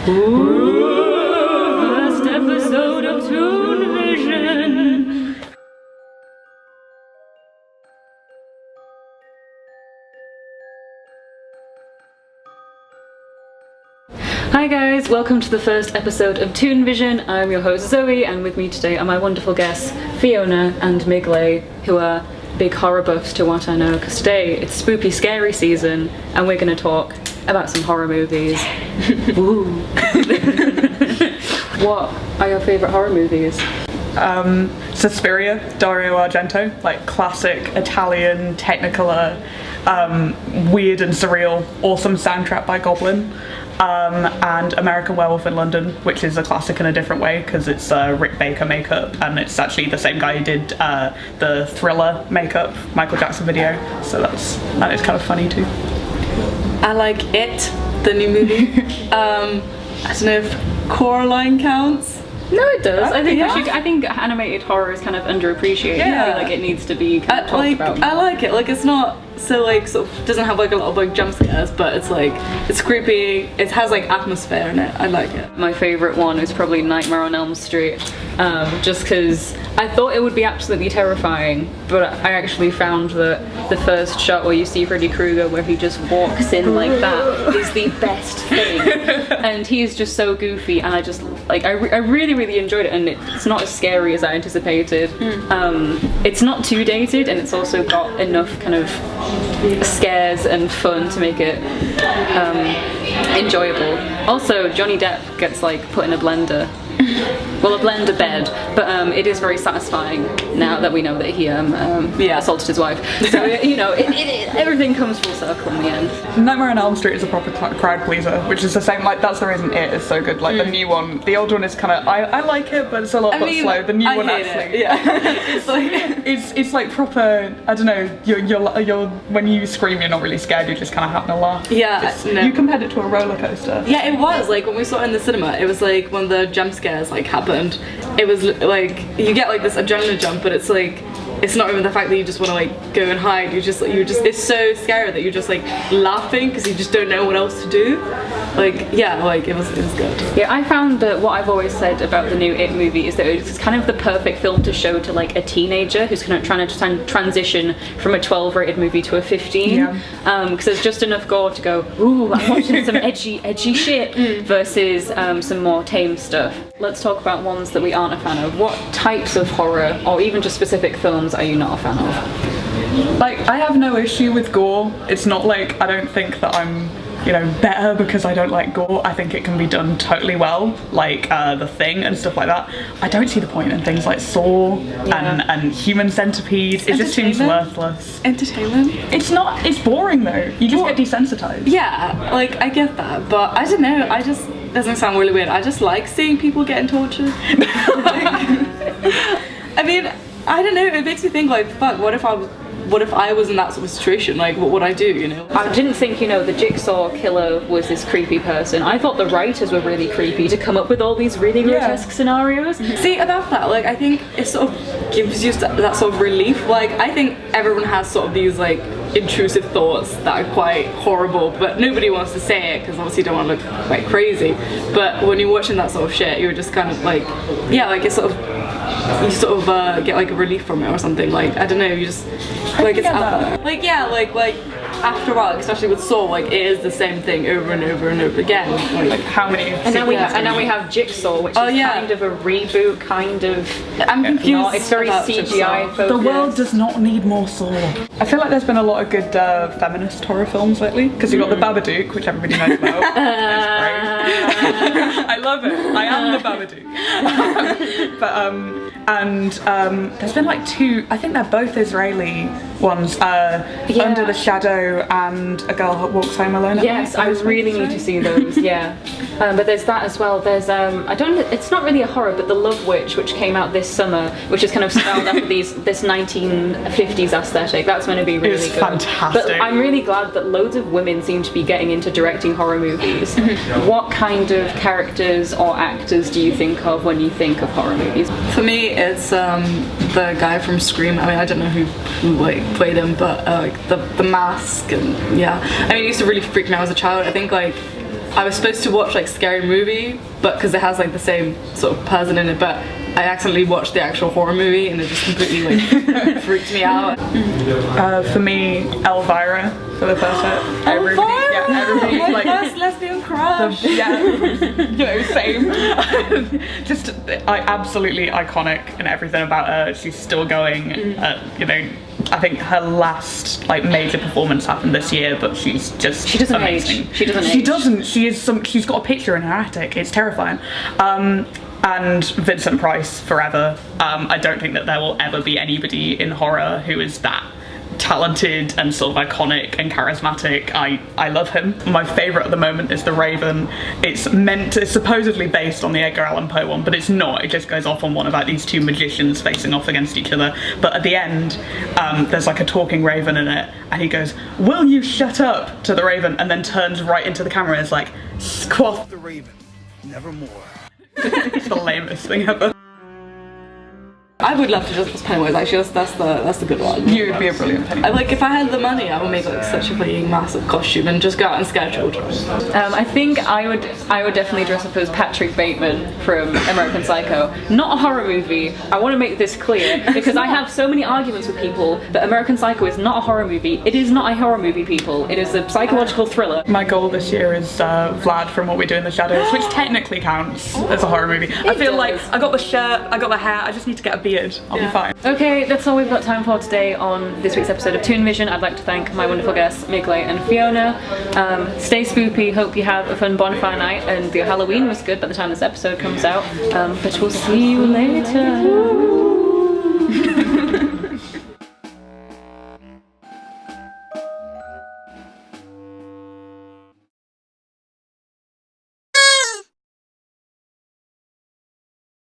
First episode of NUTV. Hi guys, welcome to the first episode of NUTV. I'm your host Zoe, and with me today are my wonderful guests Fiona and Migle, who are big horror buffs to what I know, because today it's spooky scary season and we're going to talk about some horror movies. Woo. What are your favourite horror movies? Suspiria, Dario Argento, like classic Italian Technicolor, weird and surreal, awesome soundtrack by Goblin. And American Werewolf in London, which is a classic in a different way because it's Rick Baker makeup, and it's actually the same guy who did the Thriller makeup, Michael Jackson video, so that is kind of funny too. I like It, the new movie. I don't know if Coraline counts. No, it does. I think animated horror is kind of underappreciated. Yeah. I feel like it needs to be kind of talked about more. I like it. Like, it's not so like sort of doesn't have like a lot of like jump scares, but it's like it's creepy. It has like atmosphere in it. I like it. My favourite one is probably Nightmare on Elm Street, just because I thought it would be absolutely terrifying, but I actually found that the first shot where you see Freddy Krueger, where he just walks in like that, is the best thing. And he's just so goofy, and I just like I really enjoyed it, and it's not as scary as I anticipated. It's not too dated, and it's also got enough kind of scares and fun to make it enjoyable. Also, Johnny Depp gets like put in a blender. Well, a blender bed, but it is very satisfying now that we know that he assaulted his wife. So you know, everything comes full circle in the end. Nightmare on Elm Street is a proper crowd pleaser, which is the same. Like that's the reason It is so good. Like the new one, the old one is kind of I like it, but it's a lot slow. The new one actually, it's like it's like proper. I don't know. You're when you scream, you're not really scared. You're just kind of having a laugh. Yeah, no. You compared it to a roller coaster. Yeah, it was like when we saw it in the cinema. It was like when the jump scares like happened. It was like you get like this adrenaline jump, but it's like it's not even the fact that you just want to like go and hide. You just it's so scary that you're just like laughing because you just don't know what else to do. Like yeah, like it was good. Yeah, I found that what I've always said about the new It movie is that it's kind of the perfect film to show to like a teenager who's kind of trying to transition from a 12 rated movie to a 15. Because there's just enough gore to go, ooh, I'm watching some edgy shit versus some more tame stuff. Let's talk about ones that we aren't a fan of. What types of horror, or even just specific films, are you not a fan of? Like, I have no issue with gore. It's not like I don't think that I'm, better because I don't like gore. I think it can be done totally well, like The Thing and stuff like that. I don't see the point in things like Saw and Human Centipede. It just seems worthless. Entertainment? It's not, it's boring though. You just get desensitized. Yeah, like I get that, but I don't know, doesn't sound really weird. I just like seeing people getting tortured. I mean, I don't know, it makes me think like, fuck, what if I was in that sort of situation? Like, what would I do, I didn't think, the Jigsaw killer was this creepy person. I thought the writers were really creepy to come up with all these really grotesque scenarios. See, about that, like, I think it sort of gives you that sort of relief. Like, I think everyone has sort of these, like, intrusive thoughts that are quite horrible, but nobody wants to say it because obviously you don't want to look quite crazy. But when you're watching that sort of shit, you're just kind of like, yeah, like it's sort of, you sort of get like a relief from it or something. Like, I don't know, you just like it's out there. Like yeah, like after a while, especially with Saw, like it is the same thing over and over and over again. Like how many? And now we have Jigsaw, which is kind of a reboot, kind of. I'm confused. It's very CGI focused. The world does not need more Saw. I feel like there's been a lot of good feminist horror films lately, because you've got The Babadook, which everybody knows about. It's great. I love it. I am the Babadook. But there's been like two. I think they're both Israeli ones. Under the Shadow and A Girl Who Walks Home Alone. Yes, I really need to see those. Yeah, but there's that as well. There's it's not really a horror, but The Love Witch, which came out this summer, which is kind of styled after this 1950s aesthetic. That's going to be really good. Fantastic. But I'm really glad that loads of women seem to be getting into directing horror movies. What kind of characters or actors do you think of when you think of horror movies? For me, it's the guy from Scream. I mean, I don't know who like played him, but like the mask and yeah. I mean, it used to really freak me out as a child. I think like I was supposed to watch like Scary Movie, but because it has like the same sort of person in it, but I accidentally watched the actual horror movie and it just completely like freaked me out. For me, Elvira for the first hit. Everybody, My like, first lesbian crush. yeah, you know, same. Just absolutely iconic and everything about her. She's still going. You know, I think her last like major performance happened this year, but she's just doesn't amazing. age. She doesn't age. She doesn't. She's got a picture in her attic. It's terrifying. And Vincent Price forever. I don't think that there will ever be anybody in horror who is that talented and sort of iconic and charismatic. I love him. My favourite at the moment is The Raven. It's supposedly based on the Edgar Allan Poe one, but it's not. It just goes off on one about these two magicians facing off against each other. But at the end, there's like a talking raven in it, and he goes, "Will you shut up?" to the raven, and then turns right into the camera and is like, "Quaff the raven, nevermore." It's the lamest thing ever. I would love to just as Pennywise. Actually, that's the good one. You would be a brilliant Pennywise. Like if I had the money, I would make like such a fucking massive costume and just go out and scare children. I think I would definitely dress up as Patrick Bateman from American Psycho. Not a horror movie. I want to make this clear because I have so many arguments with people that American Psycho is not a horror movie. It is not a horror movie, people. It is a psychological thriller. My goal this year is Vlad from What We Do in the Shadows, which technically counts as a horror movie. I feel like I got the shirt, I got the hair, I just need to get a beard. I'll be fine. Okay, that's all we've got time for today on this week's episode of T00nVision. I'd like to thank my wonderful guests, Migle and Fiona. Stay spoopy, hope you have a fun bonfire night, and your Halloween was good by the time this episode comes out. But we'll see you later.